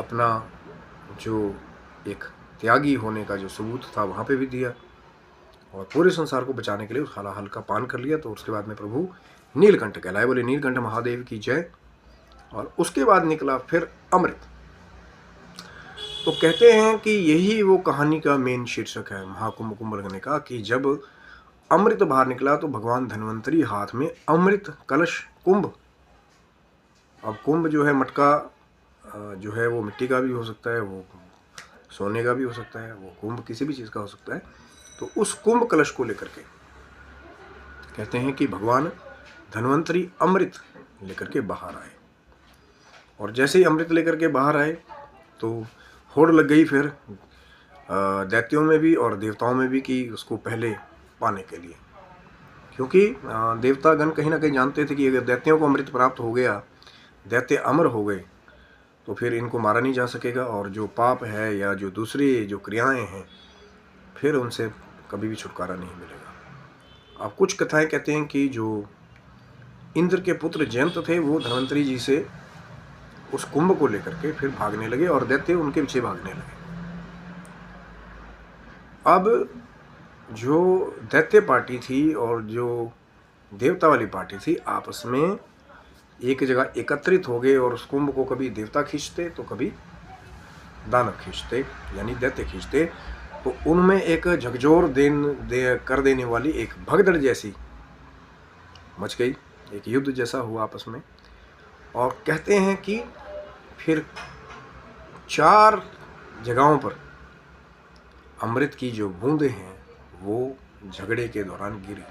अपना जो एक त्यागी होने का जो सबूत था वहाँ पे भी दिया और पूरे संसार को बचाने के लिए उस हलाहल का पान कर लिया। तो उसके बाद में प्रभु नीलकंठ कहलाए। बोले नीलकंठ महादेव की जय। और उसके बाद निकला फिर अमृत। तो कहते हैं कि यही वो कहानी का मेन शीर्षक है महाकुंभ कुंभ लगने का, कि जब अमृत बाहर निकला तो भगवान धन्वंतरी हाथ में अमृत कलश कुंभ। अब कुंभ जो है मटका जो है वो मिट्टी का भी हो सकता है, वो सोने का भी हो सकता है, वो कुंभ किसी भी चीज़ का हो सकता है। तो उस कुंभ कलश को लेकर के कहते हैं कि भगवान धन्वंतरी अमृत लेकर के बाहर आए। और जैसे ही अमृत लेकर के बाहर आए तो होड़ लग गई फिर दैत्यों में भी और देवताओं में भी कि उसको पहले पाने के लिए, क्योंकि देवतागण कहीं ना कहीं जानते थे कि अगर दैत्यों को अमृत प्राप्त हो गया, दैत्य अमर हो गए, तो फिर इनको मारा नहीं जा सकेगा और जो पाप है या जो दूसरी जो क्रियाएं हैं फिर उनसे कभी भी छुटकारा नहीं मिलेगा। अब कुछ कथाएं कहते हैं कि जो इंद्र के पुत्र जयंत थे वो धन्वंतरी जी से उस कुंभ को लेकर के फिर भागने लगे और दैत्य उनके पीछे भागने लगे। अब जो दैत्य पार्टी थी और जो देवता वाली पार्टी थी आपस में एक जगह एकत्रित हो गए और उस कुंभ को कभी देवता खींचते तो कभी दानव खींचते, यानी दैत्य खींचते। तो उनमें एक झकझोर कर देने वाली एक भगदड़ जैसी मच गई, एक युद्ध जैसा हुआ आपस में। और कहते हैं कि फिर 4 जगहों पर अमृत की जो बूंदें हैं वो झगड़े के दौरान गिरी।